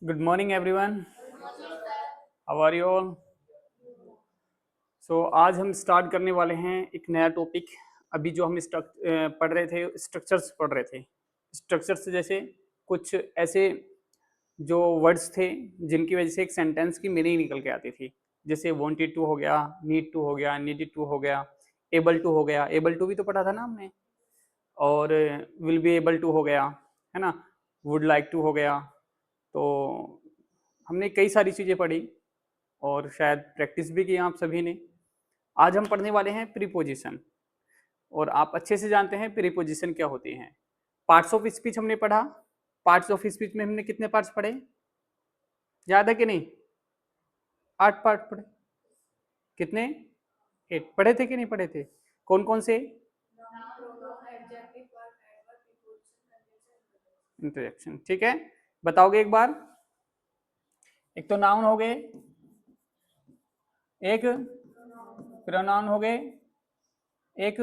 Good morning, everyone. How are you all? आज हम start करने वाले हैं एक नया टॉपिक। अभी जो हम पढ़ रहे थे, स्ट्रक्चर्स पढ़ रहे थे। स्ट्रक्चर्स जैसे कुछ ऐसे जो वर्ड्स थे जिनकी वजह से एक सेंटेंस की मीनिंग निकल के आती थी। जैसे वांटेड टू हो गया, नीड टू हो गया, नीडेड टू हो गया, एबल टू हो गया। एबल टू भी तो पढ़ा था ना हमने। और विल बी एबल टू हो गया, है ना। वुड लाइक टू हो गया। तो हमने कई सारी चीज़ें पढ़ी और शायद प्रैक्टिस भी की आप सभी ने। आज हम पढ़ने वाले हैं प्रीपोजिशन। और आप अच्छे से जानते हैं प्रीपोजिशन क्या होती हैं। पार्ट्स ऑफ स्पीच हमने पढ़ा। पार्ट्स ऑफ स्पीच में हमने कितने पार्ट्स पढ़े, याद है कि नहीं? 8 पार्ट पढ़े। कितने? 8 पढ़े थे कि नहीं पढ़े थे? कौन कौन से? इंट्रोडक्शन, ठीक है। बताओगे एक बार? एक तो नाउन हो गए, एक प्रोनाउन हो गए, एक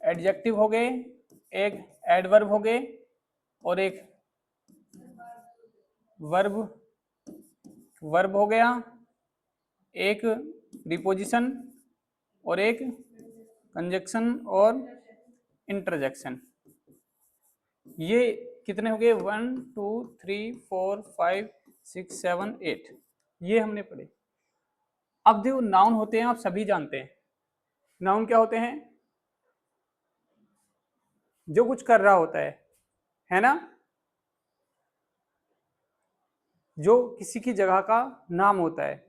एडजेक्टिव हो गए, एक एडवर्ब हो गए और एक वर्ब वर्ब हो गया, एक प्रीपोजिशन और एक कंजक्शन और इंटरजेक्शन। ये कितने हो गए? 1 2 3 4 5 6 7 8। ये हमने पढ़े। अब जो नाउन होते हैं आप सभी जानते हैं। नाउन क्या होते हैं? जो कुछ कर रहा होता है ना। जो किसी की जगह का नाम होता है।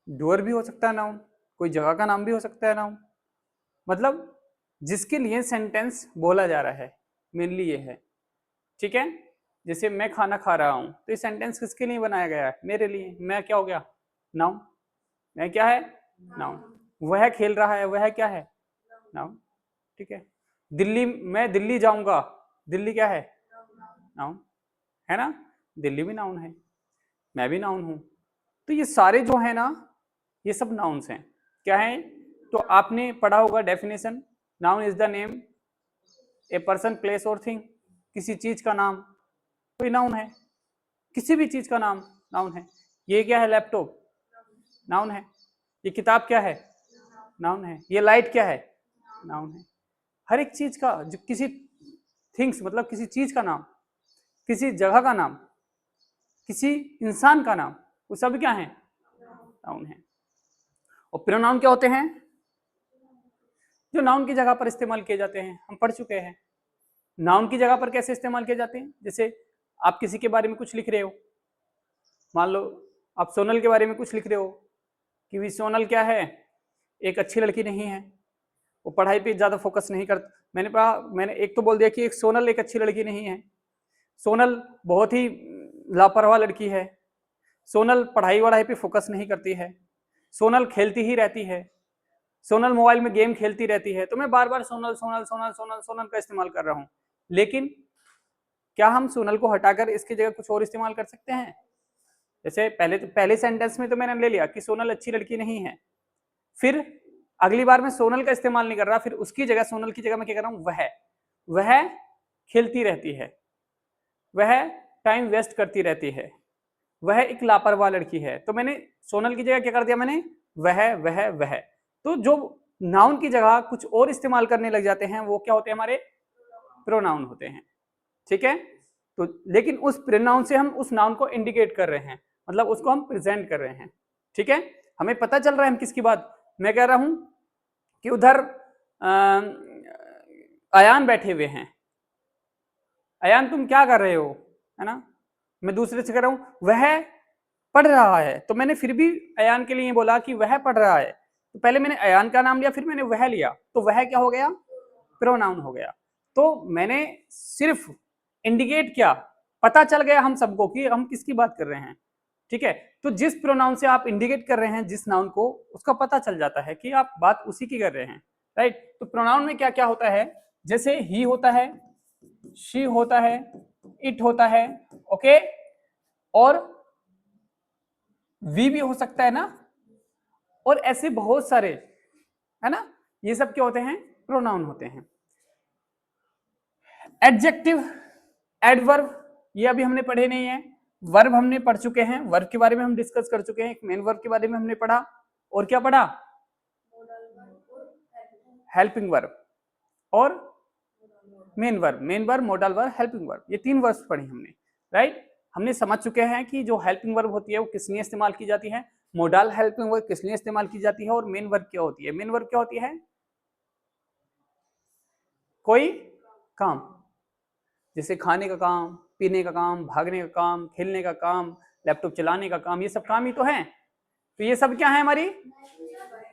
डोर भी हो सकता है नाउन, कोई जगह का नाम भी हो सकता है नाउन। मतलब जिसके लिए सेंटेंस बोला जा रहा है, मेनली ये है। ठीक है। जैसे मैं खाना खा रहा हूं तो ये सेंटेंस किसके लिए बनाया गया है? मेरे लिए। मैं क्या हो गया? नाउन। मैं क्या है? नाउन। वह खेल रहा है, वह क्या है? नाउन। ठीक है। दिल्ली, मैं दिल्ली जाऊंगा, दिल्ली क्या है? नाउन, है ना। दिल्ली भी नाउन है, मैं भी नाउन हूं। तो ये सारे जो है ना, ये सब नाउन्स हैं। क्या है? तो आपने पढ़ा होगा definition. Noun is the name a person, place और थिंग। किसी चीज का नाम कोई नाउन है। किसी भी चीज का नाम नाउन है। ये क्या है? लैपटॉप, नाउन है। ये किताब क्या है? नाउन है। ये लाइट क्या है? नाउन है। हर एक चीज का जो किसी थिंग्स, मतलब किसी चीज का नाम, किसी जगह का नाम, किसी इंसान का नाम, वो सब क्या है? नाउन है। और प्रोनाउन क्या होते हैं? जो नाउन की जगह पर इस्तेमाल किए जाते हैं, हम पढ़ चुके हैं। नाउन की जगह पर कैसे इस्तेमाल किए जाते हैं? जैसे आप किसी के बारे में कुछ लिख रहे हो, मान लो आप सोनल के बारे में कुछ लिख रहे हो कि भी सोनल क्या है? एक अच्छी लड़की नहीं है, वो पढ़ाई पे ज्यादा फोकस नहीं करता। मैंने एक तो बोल दिया कि एक सोनल एक अच्छी लड़की नहीं है। सोनल बहुत ही लापरवाह लड़की है। सोनल पढ़ाई वढ़ाई पे फोकस नहीं करती है। सोनल खेलती ही रहती है। सोनल मोबाइल में गेम खेलती रहती है। तो मैं बार बार सोनल सोनल सोनल सोनल सोनल का इस्तेमाल कर रहा हूं। लेकिन क्या हम सोनल को हटाकर इसकी जगह कुछ और इस्तेमाल कर सकते हैं? जैसे पहले सेंटेंस में तो मैंने ले लिया कि सोनल अच्छी लड़की नहीं है। फिर अगली बार मैं सोनल का इस्तेमाल नहीं कर रहा, फिर उसकी जगह, सोनल की जगह मैं क्या कर रहा हूं? वह खेलती रहती है, वह टाइम वेस्ट करती रहती है, वह एक लापरवाह लड़की है। तो मैंने सोनल की जगह क्या कर दिया? मैंने वह। तो जो नाउन की जगह कुछ और इस्तेमाल करने लग जाते हैं, वो क्या होते हैं? हमारे प्रोनाउन होते हैं। ठीक है। तो लेकिन उस प्रोनाउन से हम उस नाउन को इंडिकेट कर रहे हैं, मतलब उसको हम प्रेजेंट कर रहे हैं। ठीक है। हमें पता चल रहा है हम किसकी बात। मैं कह रहा हूं कि उधर अयान बैठे हुए हैं। अयान तुम क्या कर रहे हो, है ना। मैं दूसरे से कह रहा हूं वह पढ़ रहा है, तो मैंने फिर भी अयान के लिए बोला कि वह पढ़ रहा है। तो पहले मैंने अयान का नाम लिया, फिर मैंने वह लिया, तो वह क्या हो गया? प्रोनाउन हो गया। तो मैंने सिर्फ इंडिकेट किया, पता चल गया हम सबको कि हम किसकी बात कर रहे हैं। ठीक है। तो जिस प्रोनाउन से आप इंडिकेट कर रहे हैं जिस नाउन को, उसका पता चल जाता है कि आप बात उसी की कर रहे हैं। राइट। तो प्रोनाउन में क्या क्या होता है? जैसे ही होता है, शी होता है, इट होता है, ओके, और वी भी हो सकता है ना, और ऐसे बहुत सारे, है ना। ये सब क्या होते हैं? प्रोनाउन होते हैं। एडजेक्टिव, एडवर्ब, ये अभी हमने पढ़े नहीं है। वर्ब हमने पढ़ चुके हैं, वर्ब के बारे में हम डिस्कस कर चुके हैं, एक मेन वर्ब के बारे में हमने पढ़ा, और क्या पढ़ा, हेल्पिंग वर्ब और main verb, main verb, model verb, helping verb, ये 3 वर्ब्स पढ़ी हमने, राइट। हमने समझ चुके हैं कि जो हेल्पिंग वर्ब होती है वो किस लिए इस्तेमाल की जाती है, मोडल हेल्पिंग वर्ब किस लिए इस्तेमाल की जाती है, और मेन वर्ब क्या होती है। मेन वर्ब क्या होती है, कोई काम, जैसे खाने का काम, पीने का काम, भागने का काम, खेलने का काम, लैपटॉप चलाने का काम, ये सब काम ही तो है। तो ये सब क्या है, हमारी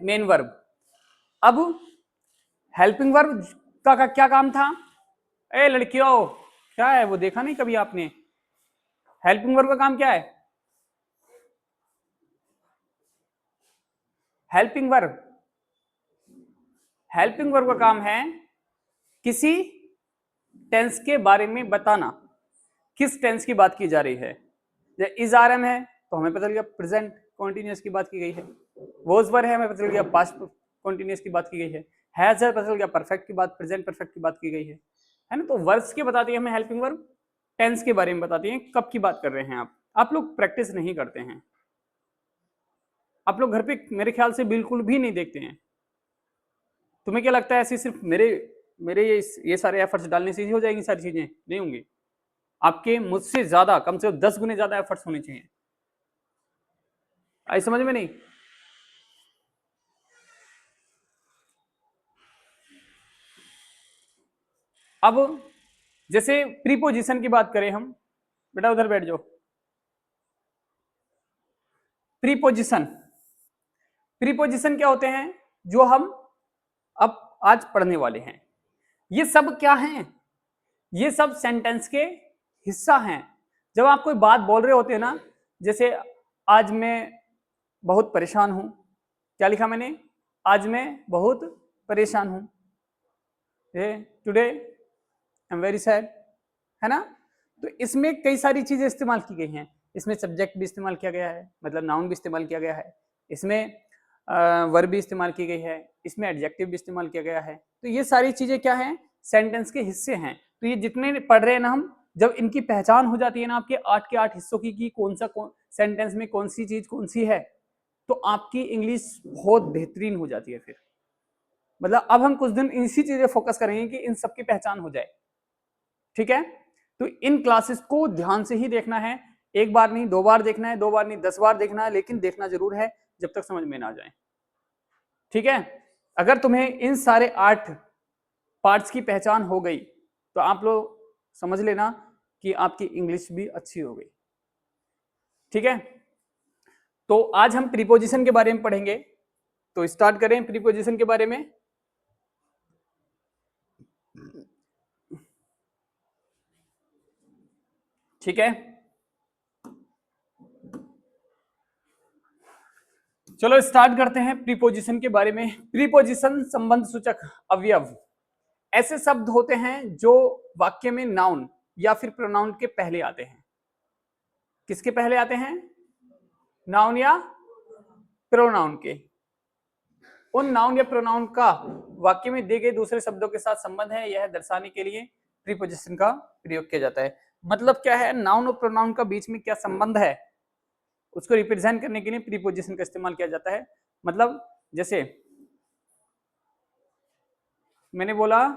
मेन वर्ब। अब हेल्पिंग वर्ब का क्या काम था, ए लड़कियों क्या है वो, देखा नहीं कभी आपने, हेल्पिंग वर्ब का काम क्या है, हेल्पिंग वर्ब, हेल्पिंग वर्ब का काम है किसी टेंस के बारे में बताना, किस टेंस की बात की जा रही है। इज आर एम है तो हमें पता चल गया प्रेजेंट कॉन्टिन्यूस की बात की गई है, वॉज वर है हमें पता चल गया पास्ट कॉन्टिन्यूस की बात की गई हैज है पता चल गया परफेक्ट की बात, प्रेजेंट परफेक्ट की बात की गई है ना। तो वर्ब्स की बताती है हमें हेल्पिंग वर्ब, टेंस के बारे में बताती है कब की बात कर रहे हैं आप लोग प्रैक्टिस नहीं करते हैं, आप लोग घर पे मेरे ख्याल से बिल्कुल भी नहीं देखते हैं। तुम्हें क्या लगता है ऐसे सिर्फ मेरे मेरे ये सारे एफर्ट्स डालने से ही हो जाएंगी सारी चीजें, नहीं होंगी, आपके मुझसे ज्यादा कम से कम 10 गुने ज्यादा एफर्ट्स होने चाहिए। आई समझ में नहीं, अब जैसे प्रीपोजिशन की बात करें हम, बेटा उधर बैठ जाओ। प्रीपोजिशन, प्रीपोजिशन क्या होते हैं जो हम अब आज पढ़ने वाले हैं, ये सब क्या हैं, ये सब सेंटेंस के हिस्सा हैं। जब आप कोई बात बोल रहे होते हैं ना, जैसे आज मैं बहुत परेशान हूं, क्या लिखा मैंने, आज मैं बहुत परेशान हूं, today I am very sad, है ना। तो इसमें कई सारी चीजें इस्तेमाल की गई हैं, इसमें सब्जेक्ट भी इस्तेमाल किया गया है, मतलब नाउन भी इस्तेमाल किया गया है, इसमें वर्ब भी इस्तेमाल की गई है, इसमें एडजेक्टिव भी इस्तेमाल किया गया है। तो ये सारी चीजें क्या है, सेंटेंस के हिस्से हैं। तो ये जितने पढ़ रहे हैं ना हम, जब इनकी पहचान हो जाती है ना आपके 8 के 8 हिस्सों की कि कौन सा सेंटेंस में कौन सी चीज कौन सी है, तो आपकी इंग्लिश बहुत बेहतरीन हो जाती है फिर। मतलब अब हम कुछ दिन इसी चीजें फोकस करेंगे कि इन सबकी पहचान हो जाए, ठीक है। तो इन क्लासेस को ध्यान से ही देखना है, एक बार नहीं 2 बार देखना है, 2 बार नहीं 10 बार देखना है, लेकिन देखना जरूर है जब तक समझ में ना जाए, ठीक है। अगर तुम्हें इन सारे 8 पार्ट्स की पहचान हो गई तो आप लोग समझ लेना कि आपकी इंग्लिश भी अच्छी हो गई, ठीक है। तो आज हम प्रीपोजिशन के बारे में पढ़ेंगे, तो स्टार्ट करें प्रीपोजिशन के बारे में। ठीक है, चलो स्टार्ट करते हैं प्रीपोजिशन के बारे में। प्रीपोजिशन संबंध सूचक अवयव ऐसे शब्द होते हैं जो वाक्य में नाउन या फिर प्रोनाउन के पहले आते हैं। किसके पहले आते हैं, नाउन या प्रोनाउन के। उन नाउन या प्रोनाउन का वाक्य में दिए गए दूसरे शब्दों के साथ संबंध है, यह दर्शाने के लिए प्रीपोजिशन का प्रयोग किया जाता है। मतलब क्या है, नाउन और प्रोनाउन का बीच में क्या संबंध है, उसको रिप्रेजेंट करने के लिए प्रीपोजिशन का इस्तेमाल किया जाता है। मतलब जैसे मैंने बोला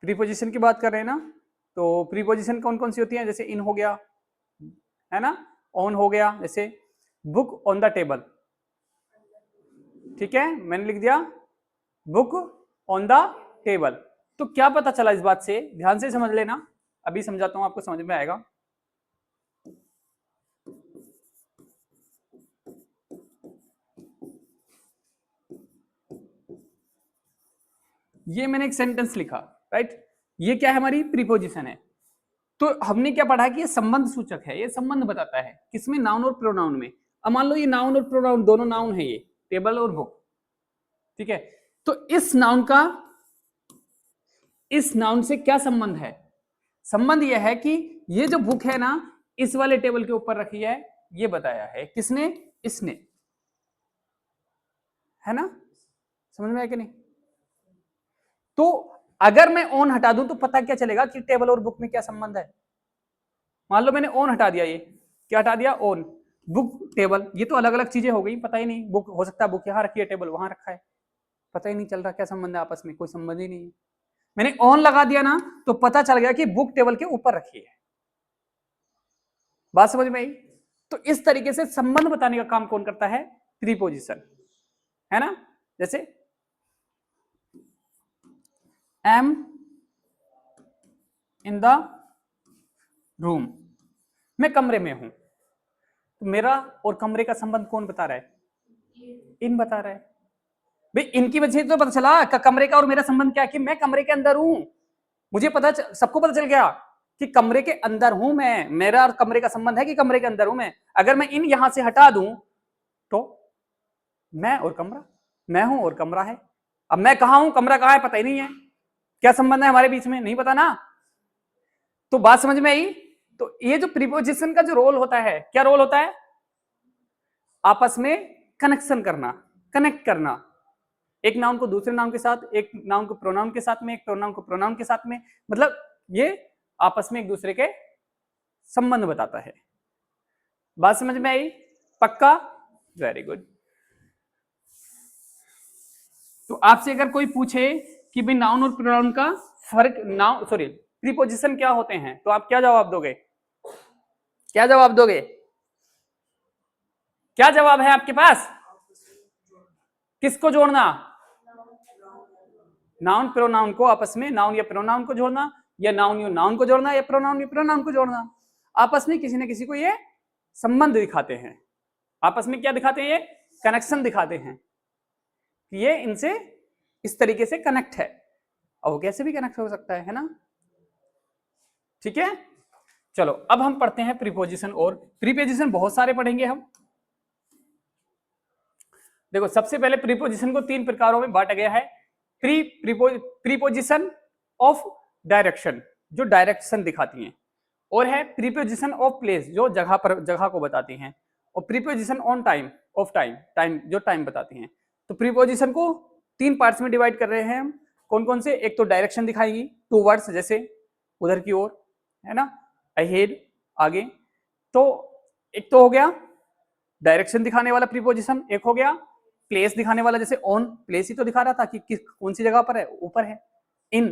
प्रीपोजिशन की बात कर रहे हैं ना, तो प्रीपोजिशन कौन कौन सी होती है, जैसे इन हो गया, है ना, ऑन हो गया, जैसे बुक ऑन द टेबल, ठीक है, मैंने लिख दिया बुक ऑन द टेबल। तो क्या पता चला इस बात से, ध्यान से समझ लेना, अभी समझाता हूं आपको समझ में आएगा। ये मैंने एक सेंटेंस लिखा, राइट, ये क्या है, हमारी प्रीपोजिशन है। तो हमने क्या पढ़ा कि ये संबंध सूचक है, ये संबंध बताता है किसमें, नाउन और प्रोनाउन में। अब मान लो ये नाउन और प्रोनाउन दोनों नाउन है, ये टेबल और बुक, ठीक है। तो इस नाउन का इस नाउन से क्या संबंध है, संबंध यह है कि ये जो बुक है ना, इस वाले टेबल के ऊपर रखी है, ये बताया है किसने, इसने, है ना, समझ में आया कि नहीं। तो अगर मैं ऑन हटा दूं तो पता क्या चलेगा कि टेबल और बुक में क्या संबंध है, मान लो मैंने ऑन हटा दिया, ये क्या हटा दिया, ऑन। बुक टेबल, ये तो अलग अलग चीजें हो गई, पता ही नहीं, बुक हो सकता है बुक यहाँ रखी है, टेबल वहां रखा है, पता ही नहीं चल रहा क्या संबंध है आपस में, कोई संबंध ही नहीं है। मैंने ऑन लगा दिया ना तो पता चल गया कि बुक टेबल के ऊपर रखी है। बात समझ में आई? तो इस तरीके से संबंध बताने का काम कौन करता है? प्रीपोजिशन, है ना। जैसे एम इन द रूम, मैं कमरे में हूं, तो मेरा और कमरे का संबंध कौन बता रहा है? इन बता रहा है। भाई इनकी वजह से तो पता चला कमरे का और मेरा संबंध क्या है, कि मैं कमरे के अंदर हूं। मुझे पता सबको पता चल गया कि कमरे के अंदर हूं मैं, मेरा और कमरे का संबंध है कि कमरे के अंदर हूं मैं। अगर मैं इन यहां से हटा दूं तो मैं और कमरा, मैं हूं और कमरा है। अब मैं कहां हूं, कमरा कहां है, पता ही नहीं है, क्या संबंध है हमारे बीच में, नहीं पता ना। तो बात समझ में आई? तो ये जो प्रीपोजिशन का जो रोल होता है, क्या रोल होता है? आपस में कनेक्शन करना, कनेक्ट करना, एक नाउन को दूसरे नाउन के साथ, एक नाउन को प्रोनाउन के साथ में, एक प्रोनाउन को प्रोनाउन के साथ में, मतलब ये आपस में एक दूसरे के संबंध बताता है। बात समझ में आई? पक्का? Very good. तो आपसे अगर कोई पूछे कि भाई नाउन और प्रोनाउन का फर्क, नाउन सॉरी प्रीपोजिशन क्या होते हैं, तो आप क्या जवाब दोगे? क्या जवाब दोगे? क्या जवाब है आपके पास? किसको जोड़ना? नाउन प्रोनाउन को आपस में, नाउन या प्रोनाउन को जोड़ना, या नाउन या नाउन को जोड़ना, या प्रोनाउन या प्रोनाउन को जोड़ना। आपस में किसी न किसी को ये संबंध दिखाते हैं, आपस में क्या दिखाते हैं? ये कनेक्शन दिखाते हैं कि ये इनसे इस तरीके से कनेक्ट है। और वो कैसे भी कनेक्ट हो सकता है ना। ठीक है, चलो अब हम पढ़ते हैं प्रीपोजिशन। और प्रीपोजिशन बहुत सारे पढ़ेंगे हम। देखो सबसे पहले प्रीपोजिशन को 3 प्रकारों में बांटा गया है। प्रीपोजिशन ऑफ डायरेक्शन, जो डायरेक्शन दिखाती हैं, और है प्रीपोजिशन ऑफ प्लेस, जो जगह पर, जगह को बताती हैं, और preposition on time, of time, time जो टाइम बताती हैं। तो प्रीपोजिशन को 3 पार्ट्स में डिवाइड कर रहे हैं हम। कौन कौन से? एक तो डायरेक्शन दिखाएगी, टूवर्ड्स, जैसे उधर की ओर, है ना, अहेड, आगे। तो एक तो हो गया डायरेक्शन दिखाने वाला प्रीपोजिशन, एक हो गया प्लेस दिखाने वाला, जैसे ऑन, प्लेस ही तो दिखा रहा था कि किस कौन सी जगह पर है, ऊपर है। इन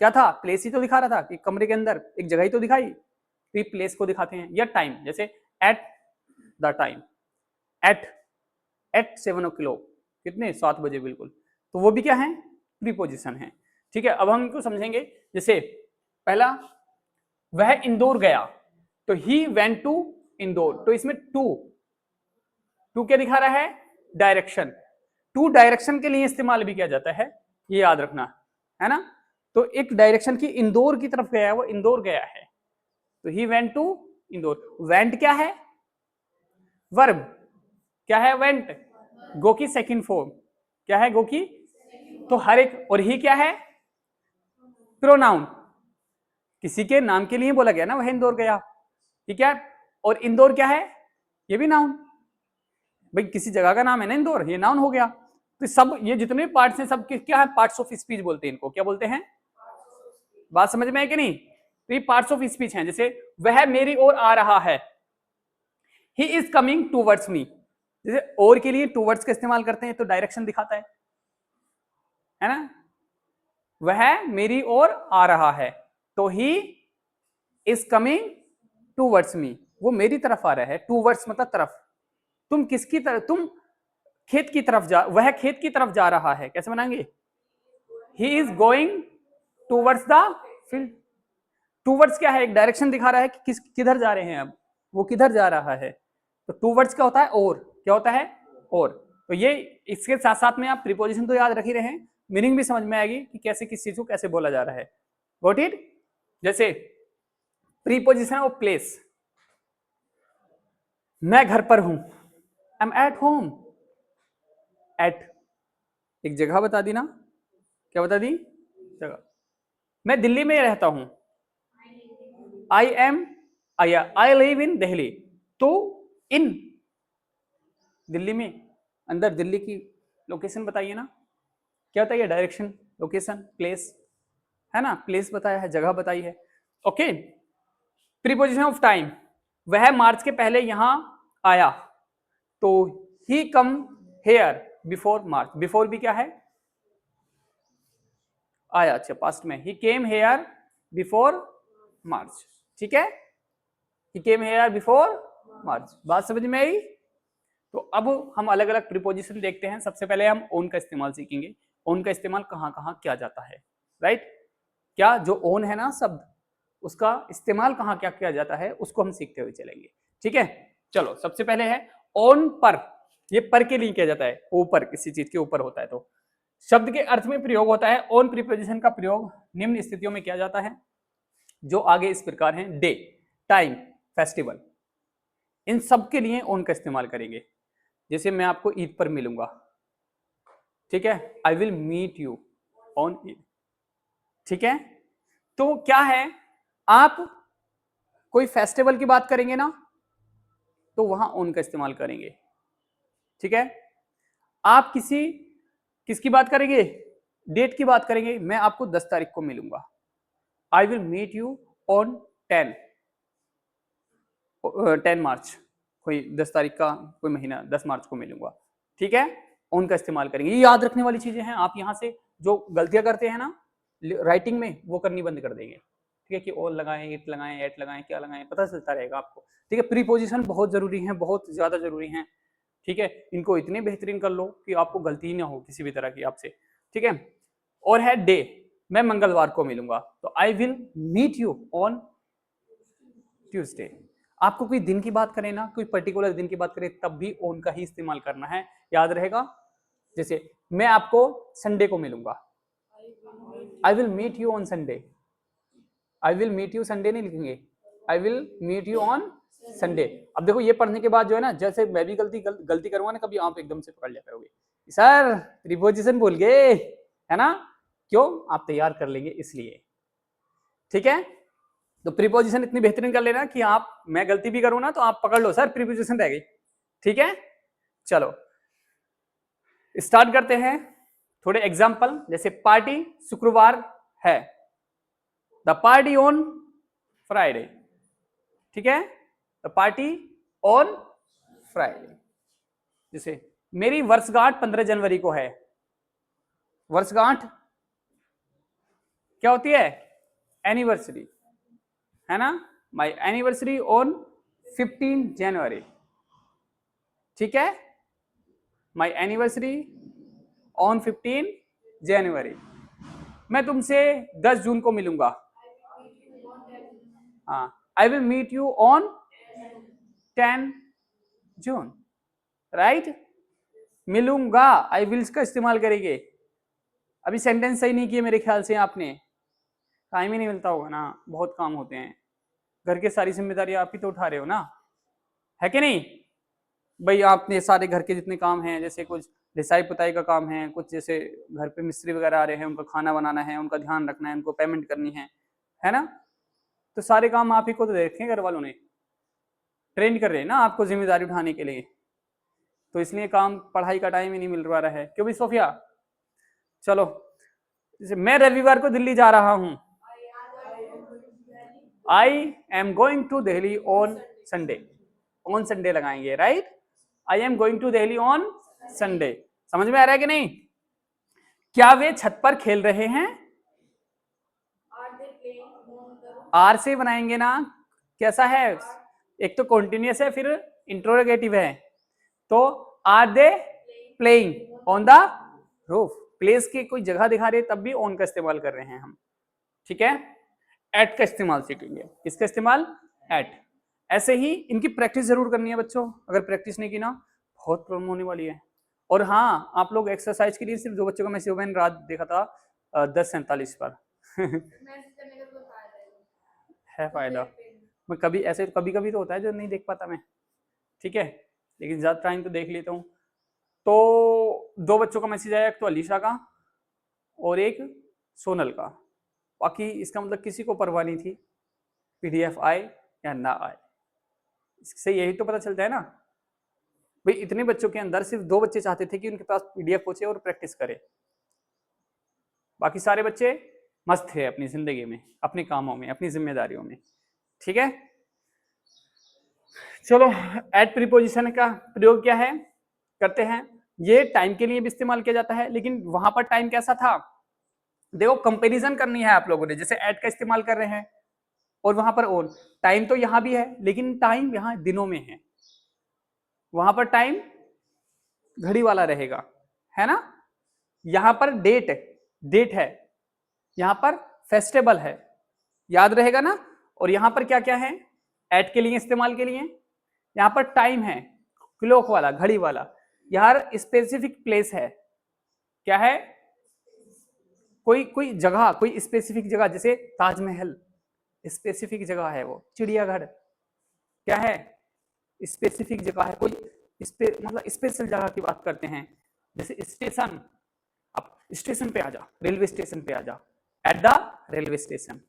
क्या था? प्लेस ही तो दिखा रहा था कि कमरे के अंदर एक जगह ही तो दिखाई, तो ये प्लेस को दिखाते हैं। या टाइम, जैसे at the time, eight 7 o'clock, कितने? 7 बजे, बिल्कुल। तो वो भी क्या है? प्रीपोजिशन है। ठीक है, अब हम इनको समझेंगे। जैसे पहला, वह इंदौर गया, तो ही वेंट टू इंदौर। तो इसमें टू क्या दिखा रहा है? डायरेक्शन। टू डायरेक्शन के लिए इस्तेमाल भी किया जाता है, ये याद रखना, है ना। तो एक डायरेक्शन की इंदौर की तरफ गया है, वो इंदौर गया है, तो he went to Indore. Went क्या है? वर्ब। क्या है वेंट? गो की सेकंड फॉर्म। क्या है? गो की। तो हर एक, और ही क्या है? प्रोनाउन, किसी के नाम के लिए बोला गया ना, वह इंदौर गया, ठीक है। और इंदौर क्या है? ये भी नाउन, भाई किसी जगह का नाम है ना इंदौर, ये नाउन हो गया। तो सब ये जितने पार्ट्स हैं, सब क्या है? पार्ट्स ऑफ स्पीच बोलते हैं इनको। क्या बोलते हैं? बात समझ में है कि नहीं? तो ये पार्ट्स ऑफ स्पीच हैं। जैसे वह मेरी ओर आ रहा है, he is coming towards me. जैसे और के लिए टूवर्ड्स का इस्तेमाल करते हैं, तो डायरेक्शन दिखाता है ना। वह मेरी ओर आ रहा है, तो he is coming towards me, वो मेरी तरफ आ रहा है। टूवर्ड्स मतलब तरफ। तुम किसकी तरफ? तुम खेत की तरफ जा, वह खेत की तरफ जा रहा है, कैसे बनाएंगे? He is going towards the field. Towards क्या है? एक डायरेक्शन दिखा रहा है कि किधर जा रहे हैं, अब वो किधर जा रहा है। तो टूवर्ड्स क्या होता है? और। क्या होता है? और। तो ये इसके साथ साथ में आप प्रीपोजिशन तो याद रख ही रहे हैं, मीनिंग भी समझ में आएगी कि कैसे किस चीज को कैसे बोला जा रहा है। Got it? जैसे प्रीपोजिशन ऑफ प्लेस, मैं घर पर हूं, I am at home. At एक जगह बता दी ना, क्या बता दी? जगह। मैं दिल्ली में रहता हूं, आई लिव इन दिल्ली। तो इन दिल्ली में, अंदर दिल्ली की लोकेशन बताइए ना, क्या बताइए? डायरेक्शन, लोकेशन, प्लेस, है ना। प्लेस बताया है, जगह बताई है। ओके, प्रीपोजिशन ऑफ टाइम, वह मार्च के पहले यहां आया, तो he came here before March, before भी क्या है, आया, अच्छा पास्ट में, ही केम हेयर बिफोर मार्च, ठीक है, ही केम हेयर बिफोर मार्च, बात समझ में आई। तो अब हम अलग अलग प्रीपोजिशन देखते हैं। सबसे पहले हम ओन का इस्तेमाल सीखेंगे, ओन का इस्तेमाल कहाँ कहाँ किया जाता है, राइट, क्या जो ओन है ना शब्द, उसका इस्तेमाल कहाँ क्या किया जाता है उसको हम सीखते हुए चलेंगे, ठीक है। चलो सबसे पहले है ओन पर, ये पर के लिए किया जाता है, ऊपर, किसी चीज के ऊपर होता है तो शब्द के अर्थ में प्रयोग होता है। ओन प्रीपोजिशन का प्रयोग निम्न स्थितियों में किया जाता है, जो आगे इस प्रकार हैं, डे, टाइम, फेस्टिवल, इन सब के लिए ओन का इस्तेमाल करेंगे। जैसे मैं आपको ईद पर मिलूंगा, ठीक है, I will meet you on Eid, ठीक है। तो क्या है, आप कोई फेस्टिवल की बात करेंगे ना, तो वहां ओन का इस्तेमाल करेंगे, ठीक है। आप किसकी बात करेंगे, डेट की बात करेंगे, मैं आपको 10 तारीख को मिलूंगा, I will meet you on 10 March, कोई 10 तारीख का कोई महीना, 10 मार्च को मिलूंगा, ठीक है। ऑन का इस्तेमाल करेंगे, ये याद रखने वाली चीजें हैं। आप यहां से जो गलतियां करते हैं ना राइटिंग में, वो करनी बंद कर देंगे, ठीक है, कि ऑन लगाएं, इट लगाएं, एट लगाएं, क्या लगाएं, पता चलता रहेगा आपको, ठीक है। प्रीपोजिशन बहुत जरूरी है, बहुत ज्यादा जरूरी है, ठीक है, इनको इतने बेहतरीन कर लो कि आपको गलती ही ना हो किसी भी तरह की आपसे, ठीक है। और है डे, मैं मंगलवार को मिलूंगा, तो I will meet you on Tuesday. आपको कोई दिन की बात करें ना, कोई पर्टिकुलर दिन की बात करें, तब भी ऑन का ही इस्तेमाल करना है, याद रहेगा। जैसे मैं आपको संडे को मिलूंगा, I will meet you on Sunday, I will meet you Sunday नहीं लिखेंगे, I will meet you on Sunday. अब देखो ये पढ़ने के बाद जो है ना, जैसे मैं भी गलती करूंगा ना कभी, आप एकदम से पकड़ लिया करोगे, सर प्रीपोजिशन भूल गए, है ना, क्यों, आप तैयार कर लेंगे इसलिए, ठीक है। तो प्रीपोजिशन इतनी बेहतरीन कर लेना कि आप, मैं गलती भी करूं ना तो आप पकड़ लो, सर प्रीपोजिशन रह गई, ठीक है। चलो स्टार्ट करते हैं थोड़े एग्जाम्पल। जैसे पार्टी शुक्रवार है, द पार्टी ऑन फ्राइडे, ठीक है, द पार्टी ऑन फ्राइडे। जैसे मेरी वर्षगांठ 15 जनवरी को है, वर्षगांठ क्या होती है, एनिवर्सरी, है ना, माई एनिवर्सरी ऑन 15 जनवरी, ठीक है, माई एनिवर्सरी ऑन 15 जनवरी। मैं तुमसे 10 जून को मिलूंगा, हाँ, I will meet you on 10 June, right. मिलूंगा, आई विल्स का इस्तेमाल करेंगे। अभी सेंटेंस सही नहीं किए मेरे ख्याल से आपने, टाइम ही नहीं मिलता होगा ना, बहुत काम होते हैं, घर की सारी जिम्मेदारी आप ही तो उठा रहे हो ना, है कि नहीं भाई। आपने सारे घर के जितने काम हैं, जैसे कुछ लिसाई पुताई का काम है, कुछ जैसे घर पे मिस्त्री वगैरह आ रहे हैं, उनका खाना बनाना है, उनका ध्यान रखना है, उनको पेमेंट करनी है ना, तो सारे काम आप ही को तो देखे घर वालों ने, ट्रेन कर रहे हैं ना आपको जिम्मेदारी उठाने के लिए, तो इसलिए काम, पढ़ाई का टाइम ही नहीं मिल रहा है, क्यों भी सोफिया। चलो जैसे मैं रविवार को दिल्ली जा रहा हूं, I am going to Delhi on Sunday, on Sunday लगाएंगे, right, I am going to Delhi on Sunday. समझ में आ रहा है कि नहीं। क्या वे छत पर खेल रहे हैं, आर से बनाएंगे ना, कैसा है, एक तो कॉन्टिन्यूस है, फिर इंट्रोगेटिव है, तो are they playing on the roof, place की कोई जगह दिखा रहे तब भी ऑन का इस्तेमाल कर रहे हैं हम, ठीक है। एट का इस्तेमाल सीखेंगे, किसका इस्तेमाल, एट। ऐसे ही इनकी प्रैक्टिस जरूर करनी है बच्चों, अगर प्रैक्टिस नहीं की ना बहुत प्रॉब्लम होने वाली है। और हाँ, आप लोग एक्सरसाइज के लिए सिर्फ 2 बच्चों का मैसेज मैंने रात देखा था 10:47 पर है फायदा, मैं कभी ऐसे कभी कभी तो होता है जो नहीं देख पाता मैं, ठीक है, लेकिन ज्यादा टाइम तो देख लेता हूँ। तो 2 बच्चों का मैसेज आया, एक तो अलीशा का और एक सोनल का, बाकी इसका मतलब किसी को परवाह नहीं थी पीडीएफ आए या ना आए, इससे यही तो पता चलता है ना भाई, इतने बच्चों के अंदर सिर्फ 2 बच्चे चाहते थे कि उनके पास पीडीएफ पहुंचे और प्रैक्टिस करे, बाकी सारे बच्चे मस्त थे अपनी जिंदगी में, अपने कामों में, अपनी जिम्मेदारियों में, ठीक है। चलो, एट प्रीपोजिशन का प्रयोग क्या है करते हैं, ये टाइम के लिए भी इस्तेमाल किया जाता है, लेकिन वहां पर टाइम कैसा था, देखो कंपैरिजन करनी है आप लोगों ने, जैसे एट का इस्तेमाल कर रहे हैं और वहां पर ऑन, टाइम तो यहां भी है लेकिन टाइम यहां दिनों में है, वहां पर टाइम घड़ी वाला रहेगा, है ना। यहां पर डेट डेट है, यहां पर फेस्टिवल है, याद रहेगा ना। और यहां पर क्या क्या है एट के लिए इस्तेमाल के लिए, यहां पर टाइम है क्लॉक वाला घड़ी वाला, यार स्पेसिफिक प्लेस है, क्या है, कोई कोई जगह, कोई स्पेसिफिक जगह, जैसे ताजमहल स्पेसिफिक जगह है, वो चिड़ियाघर क्या है स्पेसिफिक जगह है, कोई मतलब स्पेशल जगह की बात करते हैं, जैसे स्टेशन, अब स्टेशन पे आ जा, रेलवे स्टेशन पे आ जा, at the railway station,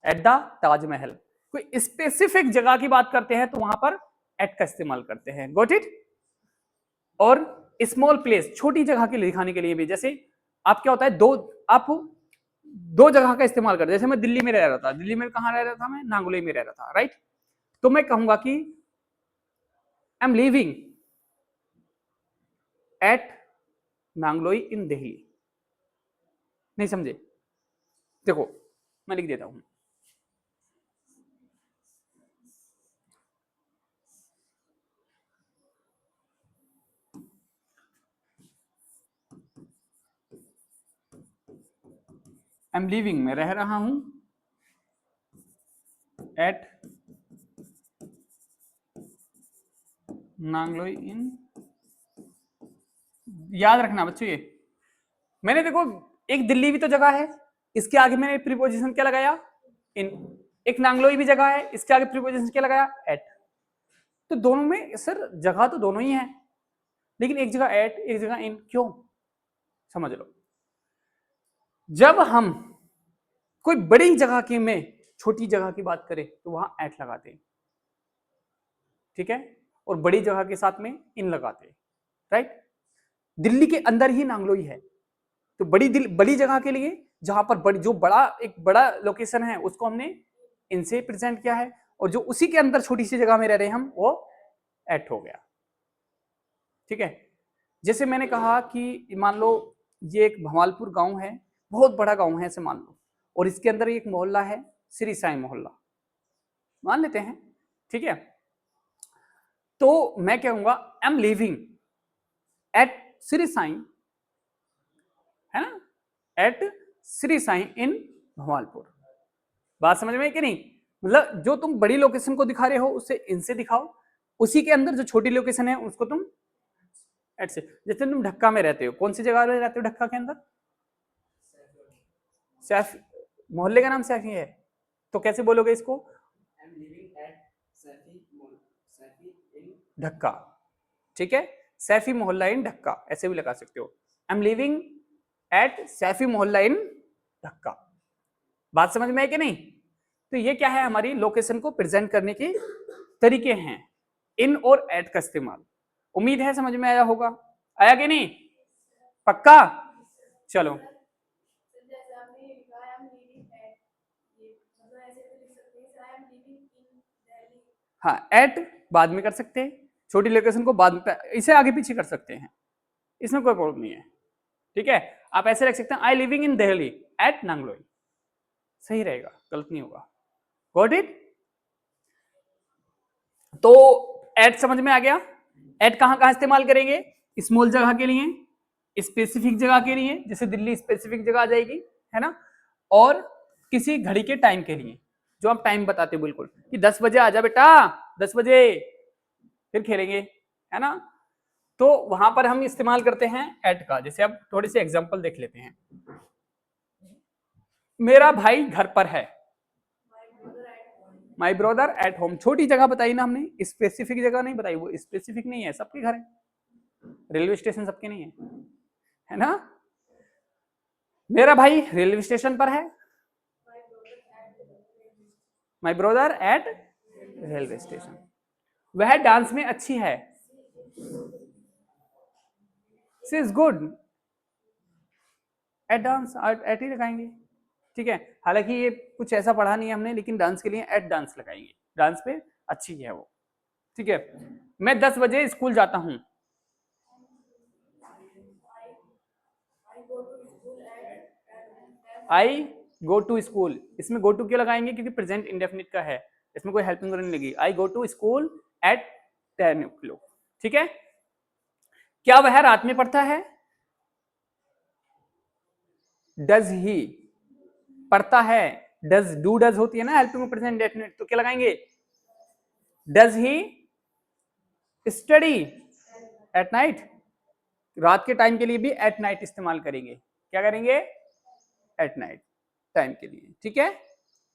at the Taj Mahal, कोई स्पेसिफिक जगह की बात करते हैं तो वहां पर एट का इस्तेमाल करते हैं, गॉट इट। और स्मॉल प्लेस छोटी जगह के लिए दिखाने के लिए भी, जैसे आप क्या होता है दो, आप दो जगह का इस्तेमाल करते, जैसे मैं दिल्ली में रह रहा था, दिल्ली में कहां रह रहा था, मैं नांगलोई में रह रहा था, राइट। तो मैं कहूंगा कि I am living at Nangloi in Delhi, नहीं समझे, देखो मैं लिख देता हूं, आई एम लिविंग में रह रहा हूं एट नांगलोई इन, याद रखना बच्चों, ये मैंने देखो एक दिल्ली भी तो जगह है, इसके आगे मैंने प्रीपोजिशन क्या लगाया इन, एक नांगलोई भी जगह है, इसके आगे प्रीपोजिशन क्या लगाया एट, तो दोनों में सर जगह तो दोनों ही है, लेकिन एक जगह एट एक जगह इन, क्यों, समझ लो। जब हम कोई बड़ी जगह की में छोटी जगह की बात करें तो वहां एट लगाते हैं, ठीक है, और बड़ी जगह के साथ में इन लगाते हैं, राइट। दिल्ली के अंदर ही नांगलोई है, तो बड़ी जगह के लिए जहां पर बड़ी, जो बड़ा एक बड़ा लोकेशन है उसको हमने इनसे प्रेजेंट किया है, और जो उसी के अंदर छोटी सी जगह में रह रहे हैं हम, वो एट हो गया, ठीक है। जैसे मैंने कहा कि मान लो ये एक भवालपुर गांव है, बहुत बड़ा गांव है ऐसे मान लो, और इसके अंदर एक मोहल्ला है श्री साई मोहल्ला, मान लेते हैं, ठीक है। तो मैं कहूंगा आई am living eight Shri Sai, है ना, एट श्री साई इन भवालपुर, बात समझ में कि नहीं, मतलब जो तुम बड़ी लोकेशन को दिखा रहे हो उसे इनसे दिखाओ, उसी के अंदर जो छोटी लोकेशन है उसको तुम एट से, जैसे तुम ढक्का में रहते हो, कौन सी जगह में रहते हो ढक्का के अंदर, सैफ, मोहल्ले का नाम सैफी है, तो कैसे बोलोगे इसको, ढक्का, ठीक है, सैफी मोहल्ला इन ढक्का, ऐसे भी लगा सकते हो, I am living at Saifi Mohalla in ढक्का, बात समझ में है कि नहीं। तो ये क्या है, हमारी लोकेशन को प्रेजेंट करने के तरीके हैं, इन और एट का इस्तेमाल, उम्मीद है समझ में आया होगा, आया कि नहीं, पक्का, चलो। हाँ, एट बाद में कर सकते हैं, छोटी लोकेशन को बाद में, इसे आगे पीछे कर सकते हैं, इसमें कोई प्रॉब्लम नहीं है, ठीक है। आप ऐसे रख सकते हैं, I living in Delhi at Nangloi, सही रहेगा, गलत नहीं होगा, गॉट इट। तो एट समझ में आ गया, एट कहां कहां इस्तेमाल करेंगे, स्मॉल जगह के लिए, स्पेसिफिक जगह के लिए, जैसे दिल्ली स्पेसिफिक जगह आ जाएगी, है ना, और किसी घड़ी के टाइम के लिए, जो आप टाइम बताते हो बिल्कुल कि 10 बजे आ जा बेटा, 10 बजे फिर खेलेंगे, है ना, तो वहां पर हम इस्तेमाल करते हैं एट का। जैसे अब थोड़ी सी एग्जांपल देख लेते हैं, मेरा भाई घर पर है, माई ब्रदर एट होम, छोटी जगह बताई ना हमने, स्पेसिफिक जगह नहीं बताई, वो स्पेसिफिक नहीं है, सबके घर है, रेलवे स्टेशन सबके नहीं है ना। मेरा भाई रेलवे स्टेशन पर है, my brother at railway station, वह डांस में अच्छी है, she is good at dance, at ही लगाएंगे, ठीक है। हालांकि ये कुछ ऐसा पढ़ा नहीं है हमने, लेकिन डांस के लिए एट डांस लगाएंगे, डांस पे अच्छी है वो, ठीक है, मैं 10 बजे स्कूल जाता हूं। आई गो टू स्कूल, इसमें गो टू क्यों लगाएंगे, क्योंकि प्रेजेंट इंडेफिनिट का है, इसमें कोई हेल्पिंग वर्ब नहीं लगी। I go to school at 10 o'clock। ठीक है, क्या वह रात में पढ़ता है? डज ही पढ़ता है, डज डू डज होती है ना हेल्पिंग प्रेजेंट इंडेफिनिट, तो क्या लगाएंगे? Does he study at night, रात के टाइम के लिए भी एट नाइट इस्तेमाल करेंगे। क्या करेंगे? एट नाइट टाइम के लिए। ठीक है,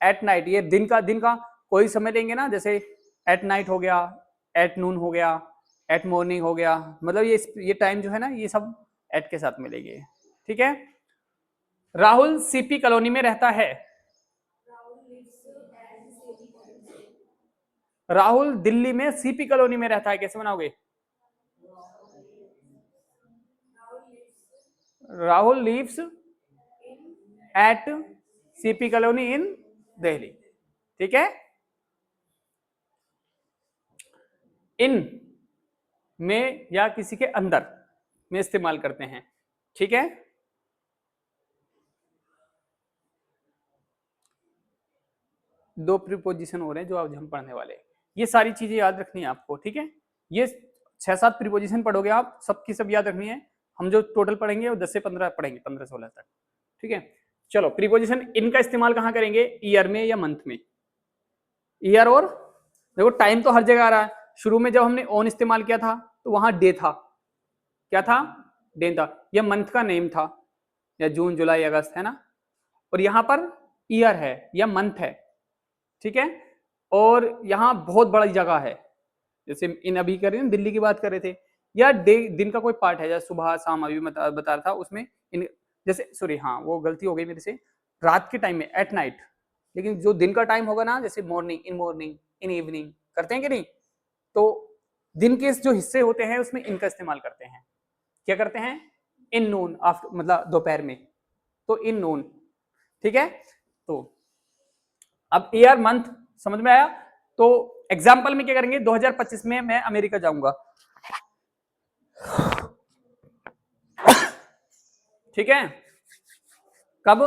एट नाइट, ये दिन का कोई समय लेंगे ना, जैसे एट नाइट हो गया, एट नून हो गया, एट मॉर्निंग हो गया, मतलब ये टाइम जो है ना, ये सब एट के साथ मिलेंगे। ठीक है, राहुल सीपी कॉलोनी में रहता है। राहुल दिल्ली में सीपी कॉलोनी में रहता है, कैसे बनाओगे? Rahul lives at CP colony in Delhi. ठीक है, इन में या किसी के अंदर में इस्तेमाल करते हैं। ठीक है, दो प्रीपोजिशन हो रहे हैं जो आज हम पढ़ने वाले, ये सारी चीजें याद रखनी है आपको। ठीक है, ये 6-7 प्रीपोजिशन पढ़ोगे आप, सबकी सब याद रखनी है। हम जो टोटल पढ़ेंगे वो 10 से 15 पढ़ेंगे, 15-16 तक। ठीक है, चलो प्रीपोजिशन इनका इस्तेमाल कहाँ करेंगे? ईयर में या मंथ में? ईयर, और देखो टाइम तो हर जगह आ रहा है। शुरू में जब हमने ऑन इस्तेमाल किया था तो वहां डे था, क्या था? डे था। यह मंथ का नेम था, या जून जुलाई अगस्त है ना, और यहां पर ईयर है या मंथ है। ठीक है, और यहाँ बहुत बड़ी जगह है, जैसे इन अभी कर रहे हैं दिल्ली की बात कर रहे थे, या डे दिन का कोई पार्ट है, जैसे सुबह शाम अभी बता रहा था उसमें इन, जैसे सॉरी हाँ वो गलती हो गई मेरे से, रात के टाइम में एट नाइट, लेकिन जो दिन का टाइम होगा ना, जैसे मॉर्निंग इन इवनिंग करते हैं कि नहीं, तो दिन के जो हिस्से होते हैं उसमें इनका इस्तेमाल करते हैं। क्या करते हैं? इन नून, आफ्टर मतलब दोपहर में, तो इन नून। ठीक है, तो अब ईयर मंथ समझ में आया। तो एग्जाम्पल में क्या करेंगे? 2025 में मैं अमेरिका जाऊंगा। ठीक है, कब?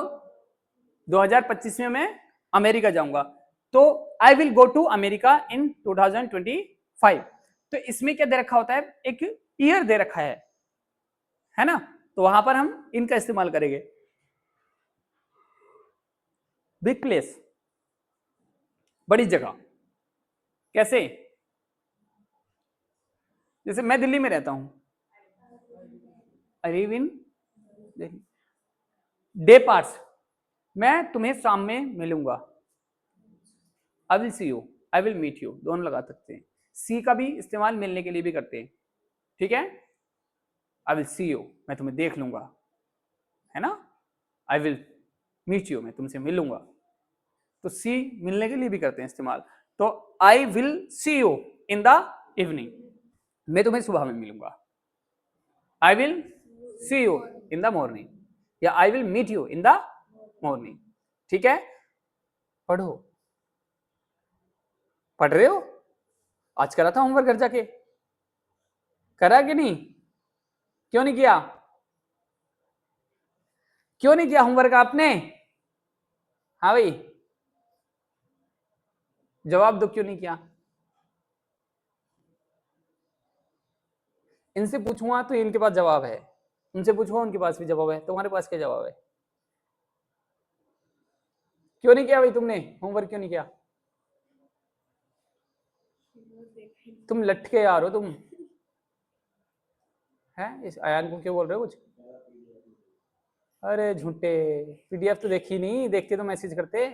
2025 में मैं अमेरिका जाऊंगा, तो I will go to America in 2025। तो इसमें क्या दे रखा होता है? एक ईयर दे रखा है ना, तो वहां पर हम इनका इस्तेमाल करेंगे। बिग प्लेस, बड़ी जगह, कैसे? जैसे मैं दिल्ली में रहता हूं, I live in Delhi. Day parts, मैं तुम्हें शाम में मिलूंगा। I will see you, I will meet you, दोनों लगा सकते हैं। सी का भी इस्तेमाल मिलने के लिए भी करते हैं। ठीक है, आई विल सी यू, मैं तुम्हें देख लूंगा, है ना। आई विल मीट यू, मैं तुमसे मिलूंगा, तो सी मिलने के लिए भी करते हैं इस्तेमाल। तो I will see you in the evening, मैं तुम्हें सुबह में मिलूंगा। I will see you in the morning, या I will meet you in the morning. ठीक है, पढ़ो, पढ़ रहे हो? आज करा था होमवर्क घर जाके, करा कि नहीं? क्यों नहीं किया? क्यों नहीं किया होमवर्क आपने? हाँ भाई, जवाब दो, क्यों नहीं किया? इनसे पूछूंगा तो इनके पास जवाब है, उनसे पूछूंगा उनके पास भी जवाब है, तुम्हारे पास क्या जवाब है? क्यों नहीं किया भाई तुमने होमवर्क, क्यों नहीं किया? तुम लटके यार हो तुम, हैं? इस अयान को क्यों बोल रहे हो कुछ? अरे झूठे, पीडीएफ तो देखी नहीं, देखते तो मैसेज करते।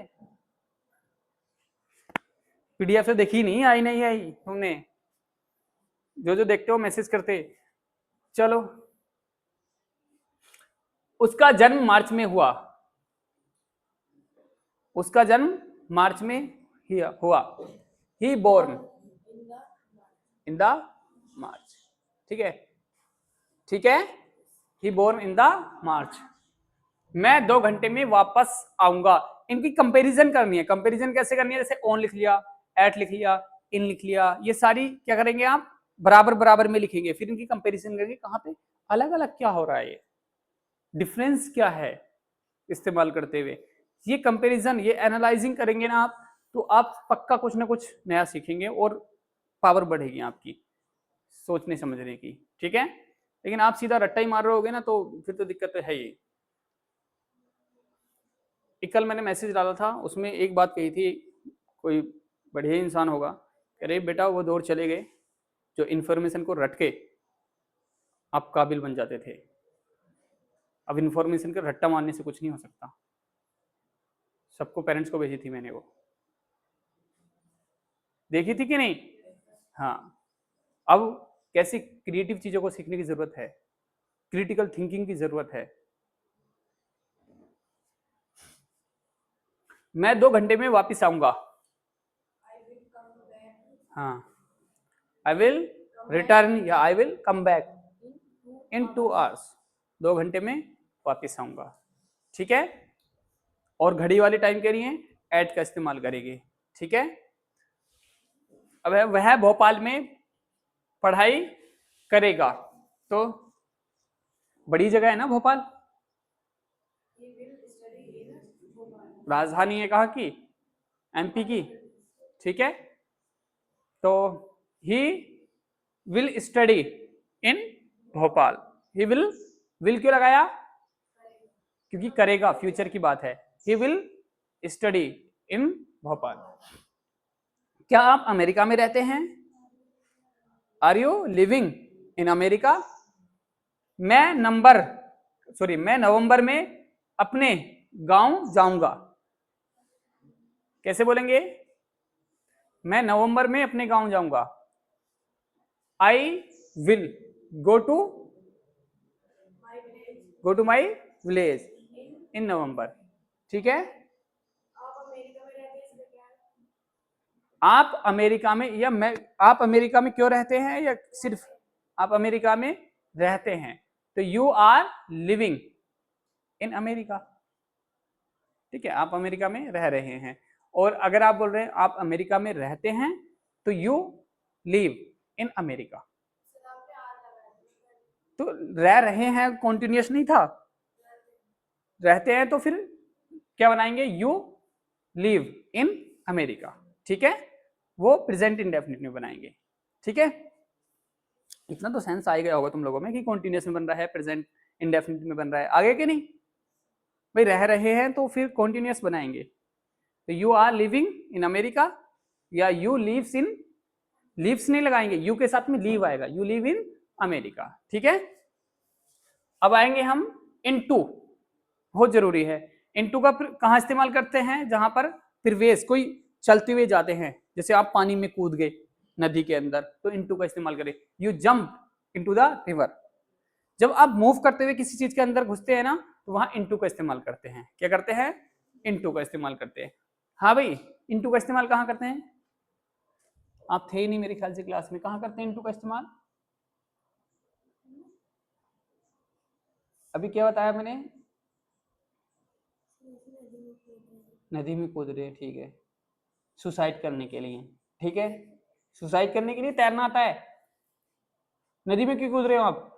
पीडीएफ तो देखी नहीं, आई नहीं आई तुमने, जो जो देखते हो मैसेज करते। चलो, उसका जन्म मार्च में हुआ, उसका जन्म मार्च में हुआ। ही बोर्न इन द मार्च। ठीक है, ठीक है, ही बोर्न इन द मार्च। मैं 2 घंटे में वापस आऊंगा। इनकी कंपैरिजन करनी है। कंपैरिजन कैसे करनी है? जैसे ऑन लिख लिया, एट लिख लिया, इन लिख लिया, ये सारी क्या करेंगे आप बराबर बराबर में लिखेंगे, फिर इनकी कंपैरिजन करेंगे कहाँ पे अलग अलग क्या हो रहा है, ये डिफरेंस क्या है इस्तेमाल करते हुए। ये कंपैरिजन, ये एनालाइजिंग करेंगे ना आप, तो आप पक्का कुछ ना कुछ नया सीखेंगे और पावर बढ़ेगी आपकी सोचने समझने की, ठीक है। लेकिन आप सीधा रट्टा ही मार रहे होगे ना तो फिर तो दिक्कत है ही। कल मैंने मैसेज डाला था, उसमें एक बात कही थी, कोई बढ़िया इंसान होगा, कह रहे बेटा वो दौर चले गए जो इन्फॉर्मेशन को रट के आप काबिल बन जाते थे। अब इन्फॉर्मेशन का रट्टा मारने से कुछ नहीं हो सकता। सबको पेरेंट्स को भेजी थी मैंने, वो देखी थी कि नहीं? हाँ। अब कैसी क्रिएटिव चीजों को सीखने की जरूरत है, क्रिटिकल थिंकिंग की जरूरत है। मैं 2 घंटे में वापिस आऊंगा। हाँ, आई विल रिटर्न या I will come back in 2 hours. 2 घंटे में वापिस आऊंगा, ठीक है। और घड़ी वाले टाइम के लिए एट का इस्तेमाल करेंगे, ठीक है। अब वह भोपाल में पढ़ाई करेगा, तो बड़ी जगह है ना भोपाल, राजधानी है कहाँ की? एमपी की, ठीक है। तो he will study in Bhopal. He will क्यों लगाया? क्योंकि करेगा, फ्यूचर की बात है। He will study in Bhopal. क्या आप अमेरिका में रहते हैं? Are you living in America? मैं नवंबर में अपने गांव जाऊंगा। कैसे बोलेंगे? मैं नवंबर में अपने गांव जाऊंगा। I will go to my village in November, ठीक है। आप अमेरिका में या मैं, आप अमेरिका में क्यों रहते हैं, या सिर्फ आप अमेरिका में रहते हैं? तो you are living in America, ठीक है। आप अमेरिका में रह रहे हैं। और अगर आप बोल रहे हैं आप अमेरिका में रहते हैं, तो यू लिव इन अमेरिका। तो रह रहे हैं कॉन्टिन्यूस नहीं था, रहते हैं तो फिर क्या बनाएंगे? यू लिव इन अमेरिका, ठीक है। वो प्रेजेंट इंडेफिनिट में बनाएंगे, ठीक है। इतना तो सेंस आ गया होगा तुम लोगों में कि कॉन्टिन्यूस में बन रहा है, प्रेजेंट इंडेफिनिट में बन रहा है, आगे के नहीं भाई। रह रहे हैं तो फिर कॉन्टिन्यूस बनाएंगे। तो you are living in America या यू लिव्स इन, लिव्स नहीं लगाएंगे, यू के साथ में लीव आएगा, यू लिव इन अमेरिका, ठीक है। अब आएंगे हम इनटू, बहुत जरूरी है। इनटू का कहां इस्तेमाल करते हैं? जहां पर प्रवेश, कोई चलते हुए जाते हैं, जैसे आप पानी में कूद गए नदी के अंदर, तो इनटू का इस्तेमाल करें। You jump into the river. जब आप मूव करते हुए किसी चीज के अंदर घुसते हैं ना, तो वहां इनटू का इस्तेमाल करते हैं। क्या करते हैं? इनटू का इस्तेमाल करते हैं। हाँ भाई, इनटू का इस्तेमाल कहाँ करते हैं? आप थे ही नहीं मेरे ख्याल से क्लास में। कहाँ करते हैं इनटू का इस्तेमाल? अभी क्या बताया मैंने? नदी में कूद रहे हैं, ठीक है। सुसाइड करने के लिए, ठीक है। सुसाइड करने के लिए तैरना आता है। नदी में क्यों कूद रहे हो आप?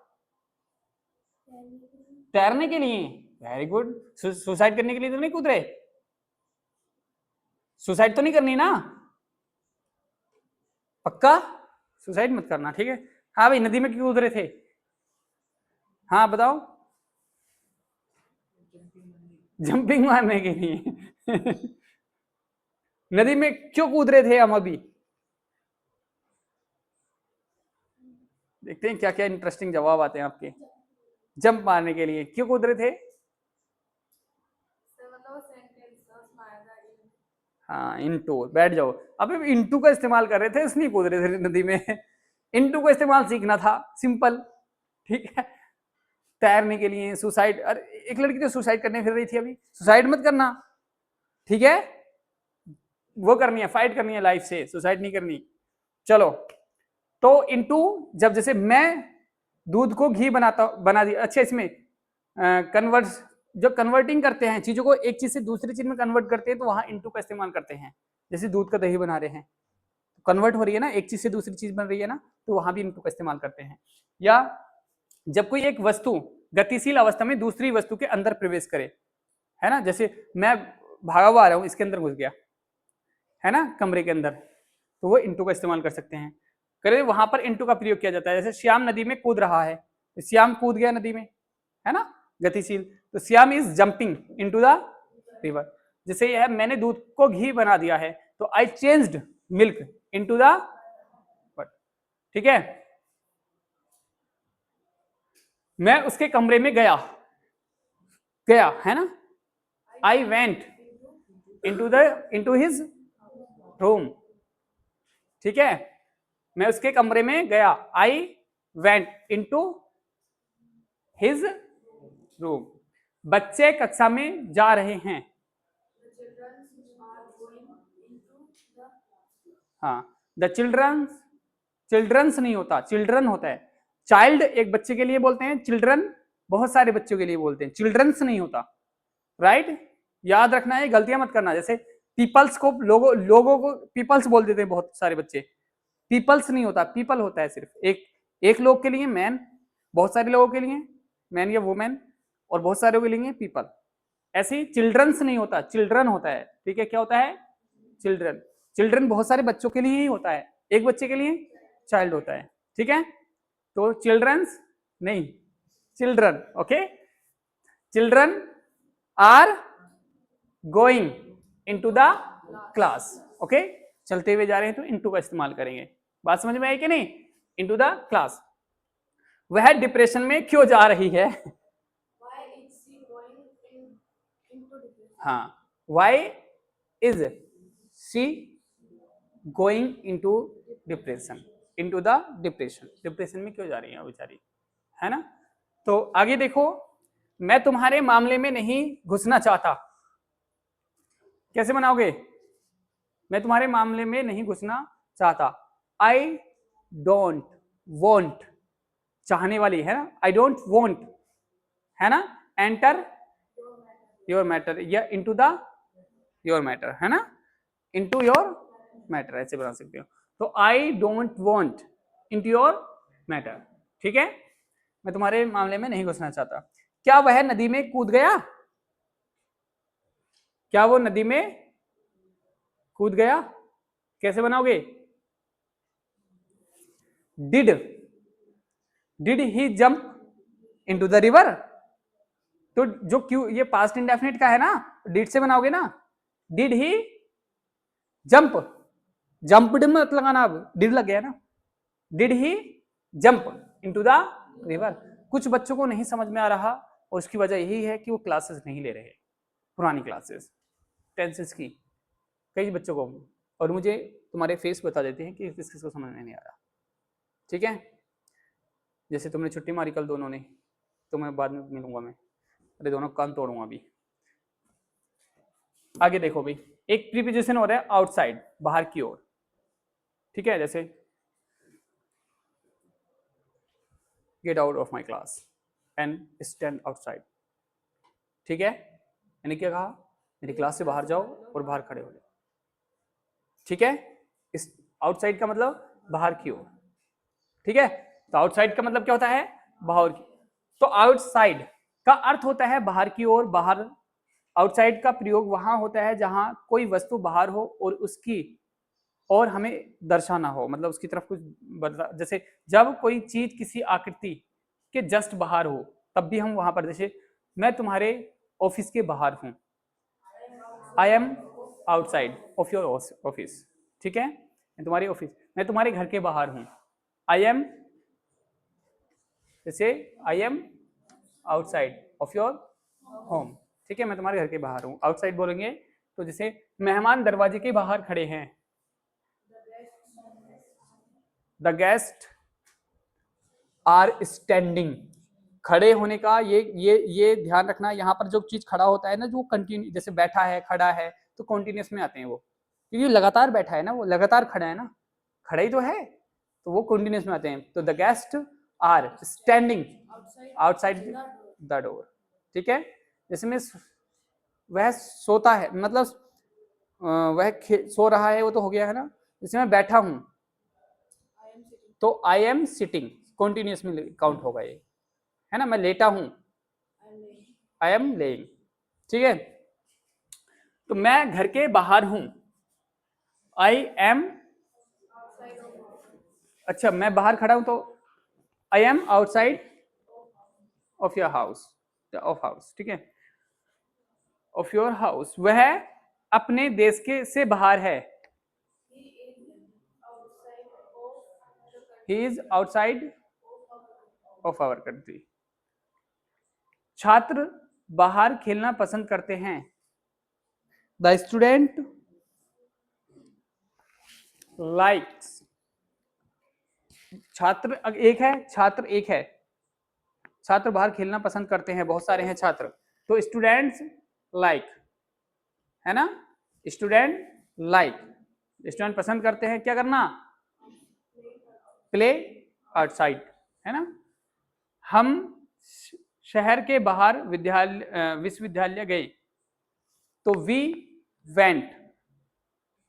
तैरने के लिए, वेरी गुड। सुसाइड करने के लिए तो नहीं कूद रहे? सुसाइड तो नहीं करनी ना, पक्का? सुसाइड मत करना, ठीक है। हाँ भाई, नदी में क्यों कूद रहे थे? हाँ बताओ। जंपिंग मारने के लिए। नदी में क्यों कूद रहे थे हम अभी? देखते हैं क्या क्या इंटरेस्टिंग जवाब आते हैं आपके। जंप मारने के लिए क्यों कूद रहे थे? हाँ, इनटू, बैठ जाओ। अबे इनटू का इस्तेमाल कर रहे थे, इसलिए कूद रहे थे नदी में। इनटू का इस्तेमाल सीखना था, सिंपल, ठीक है। तैरने के लिए, सुसाइड, अरे एक लड़की तो सुसाइड करने फिर रही थी अभी। सुसाइड मत करना, ठीक है। वो करनी है, फाइट करनी है लाइफ से, सुसाइड नहीं करनी। चलो, तो इनटू, जब जैसे मैं दूध को घी बना दिया, अच्छा इसमें कन्वर्ट, जब कन्वर्टिंग करते हैं चीजों को, एक चीज से दूसरी चीज में कन्वर्ट करते हैं, तो वहां इनटू का इस्तेमाल करते हैं। जैसे दूध का दही बना रहे हैं, कन्वर्ट हो रही है ना, एक चीज से दूसरी चीज बन रही है ना, तो वहां भी इनटू का इस्तेमाल करते हैं। या जब कोई एक वस्तु गतिशील अवस्था में दूसरी वस्तु के अंदर प्रवेश करे, है ना, जैसे मैं भागा हुआ आ रहा हूं, इसके अंदर घुस गया, है ना, कमरे के अंदर, तो वो इनटू का इस्तेमाल कर सकते हैं। करे वहां पर इनटू का प्रयोग किया जाता है। जैसे श्याम नदी में कूद रहा है, श्याम कूद गया नदी में, है ना, गतिशील, तो Shyam is jumping into the river. जैसे यह मैंने दूध को घी बना दिया है, तो आई चेंज्ड मिल्क इनटू द, ठीक है। मैं उसके कमरे में गया, गया, है ना, I went into his room, ठीक है। मैं उसके कमरे में गया, I went into his room. बच्चे कक्षा में जा रहे हैं, हाँ, द चिल्ड्रंस, चिल्ड्रंस नहीं होता, चिल्ड्रन होता है। चाइल्ड एक बच्चे के लिए बोलते हैं, चिल्ड्रन बहुत सारे बच्चों के लिए बोलते हैं, चिल्ड्रंस नहीं होता, राइट। याद रखना है, गलतियां मत करना। जैसे पीपल्स को लोगों को पीपल्स बोल देते हैं बहुत सारे बच्चे, पीपल्स नहीं होता, पीपल होता है सिर्फ एक लोग के लिए मैन, बहुत सारे लोगों के लिए मैन या वुमेन, और बहुत सारे के लिए पीपल। ऐसे ही चिल्ड्रंस नहीं होता, चिल्ड्रन होता है, ठीक है। क्या होता है? चिल्ड्रन। चिल्ड्रन बहुत सारे बच्चों के लिए ही होता है, एक बच्चे के लिए चाइल्ड होता है, ठीक है। तो चिल्ड्रंस नहीं, children, okay. Children are going into the class, okay. चलते हुए जा रहे हैं तो इनटू का इस्तेमाल करेंगे। बात समझ में आई कि नहीं? Into the class. वह डिप्रेशन में क्यों जा रही है? हाँ, why is she going into depression, into the depression. Depression में क्यों जा रही है बेचारी, है ना। तो आगे देखो, मैं तुम्हारे मामले में नहीं घुसना चाहता। कैसे बनाओगे? मैं तुम्हारे मामले में नहीं घुसना चाहता। आई डोंट वॉन्ट, चाहने वाली है ना, आई डोंट वॉन्ट, है ना, एंटर योर मैटर या इनटू द योर मैटर, है ना, इनटू योर मैटर, ऐसे बना सकते हो। तो I don't want into your matter, ठीक है। मैं तुम्हारे मामले में नहीं घुसना चाहता। क्या वह नदी में कूद गया? क्या वो नदी में कूद गया? कैसे बनाओगे? Did he jump into the river. तो जो क्यों, ये पास्ट इंडेफिनिट का है ना, डिड से बनाओगे ना। डिड ही जंप, जंप्ड मत लगाना, अब डिड लग गया ना। Did he jump into the river. कुछ बच्चों को नहीं समझ में आ रहा, और उसकी वजह यही है कि वो क्लासेस नहीं ले रहे, पुरानी क्लासेस टेंसेस की, कई बच्चों को। और मुझे तुम्हारे फेस बता देते हैं कि किस किस को समझ में नहीं आ रहा, ठीक है। जैसे तुमने छुट्टी मारी कल दोनों ने, तो मैं बाद में मिलूंगा, मैं अरे दोनों कान तोड़ूंगा अभी। आगे देखो भाई, एक प्रीपोजिशन हो रहा है आउटसाइड, बाहर की ओर, ठीक है। जैसे get out of my class and stand outside, ठीक है। मैंने क्या कहा? मेरी क्लास से बाहर जाओ और बाहर खड़े हो जाओ, ठीक है। इस आउटसाइड का मतलब बाहर की ओर, ठीक है। तो आउटसाइड का मतलब क्या होता है? बाहर की। तो आउटसाइड का अर्थ होता है बाहर की ओर, बाहर। आउटसाइड का प्रयोग वहां होता है जहां कोई वस्तु बाहर हो और उसकी और हमें दर्शाना हो, मतलब उसकी तरफ कुछ बदला। जैसे जब कोई चीज किसी आकृति के जस्ट बाहर हो, तब भी हम वहां पर, जैसे मैं तुम्हारे ऑफिस के बाहर हूं, I am outside of your office, ठीक है। मैं तुम्हारी ऑफिस, मैं तुम्हारे घर के बाहर हूं, आई एम, जैसे I am outside of your home, ठीक है। मैं तुम्हारे घर के बाहर हूं, आउटसाइड बोलेंगे। तो जैसे मेहमान दरवाजे के बाहर खड़े हैं, द गेस्ट आर स्टैंडिंग। खड़े होने का ये ध्यान रखना, यहाँ पर जो चीज खड़ा होता है ना, जो कंटिन्यू, जैसे बैठा है, खड़ा है, तो कॉन्टिन्यूस में आते हैं वो, क्योंकि लगातार बैठा है ना, वो लगातार खड़ा है ना, खड़ा ही तो है, तो वो कॉन्टिन्यूस में आते हैं। तो the guest are standing outside the door, ठीक है। जैसे में वह सोता है, मतलब वह सो रहा है, वो तो हो गया है ना। जैसे मैं बैठा हूं तो आई एम सिटिंग कॉन्टिन्यूस में काउंट होगा ये, है ना। मैं लेटा हूं, आई एम लेइंग, ठीक है। तो मैं घर के बाहर हूं, आई एम, अच्छा मैं बाहर खड़ा हूं तो I am outside of your house, of house, ठीक है, ऑफ योर हाउस। वह अपने देश के से बाहर है, he is outside of our country. छात्र बाहर खेलना पसंद करते हैं, द स्टूडेंट लाइक्स, छात्र एक है, छात्र एक है, छात्र बाहर खेलना पसंद करते हैं, बहुत सारे हैं छात्र, तो स्टूडेंट्स लाइक, है ना, स्टूडेंट लाइक, स्टूडेंट पसंद करते हैं क्या करना, प्ले आउटसाइड, है ना। हम शहर के बाहर विश्वविद्यालय गए, तो वी वेंट,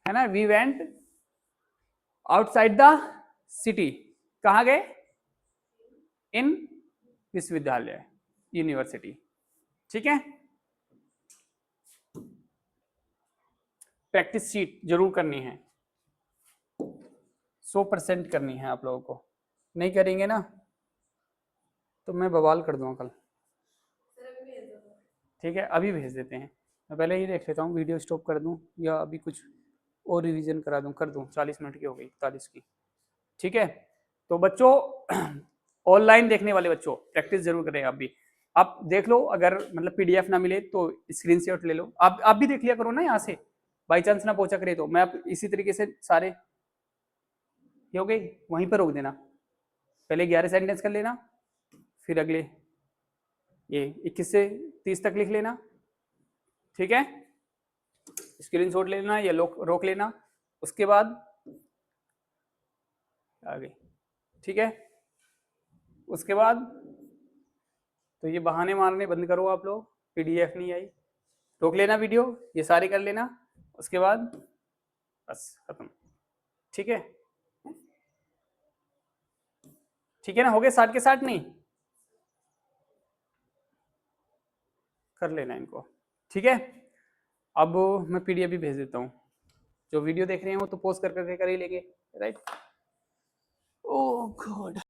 है ना, we went outside the city, कहाँ गए, इन विश्वविद्यालय, यूनिवर्सिटी, ठीक है। प्रैक्टिस शीट जरूर करनी है, 100% करनी है आप लोगों को, नहीं करेंगे ना तो मैं बवाल कर दूंगा कल, ठीक है। अभी भेज देते हैं, मैं पहले ही देख लेता हूँ, वीडियो स्टॉप कर दूं या अभी कुछ और रिवीजन करा दूं, कर दूं, 40 मिनट की हो गई, 41 की, ठीक है। तो बच्चों ऑनलाइन देखने वाले बच्चों प्रैक्टिस जरूर करें, आप भी, आप देख लो, अगर मतलब पीडीएफ ना मिले तो स्क्रीनशॉट ले लो, आप भी देख लिया करो ना, यहाँ से बाई चांस ना पहुंचा करे तो मैं आप इसी तरीके से सारे, ये हो गई, वहीं पर रोक देना, पहले 11 सेंटेंस कर लेना, फिर अगले ये 21 से 30 तक लिख लेना, ठीक है, स्क्रीनशॉट ले लेना या रोक लेना, उसके बाद आगे, ठीक है। उसके बाद तो ये बहाने मारने बंद करो आप लोग, पीडीएफ नहीं आई, रोक लेना वीडियो, ये सारे कर लेना, उसके बाद बस खत्म, ठीक है, ठीक है ना, हो गए 60 के 60, नहीं कर लेना इनको, ठीक है। अब मैं पीडीएफ भी भेज देता हूँ, जो वीडियो देख रहे हैं वो तो पोस्ट कर करके कर ही लेंगे, राइट। ओह गॉड।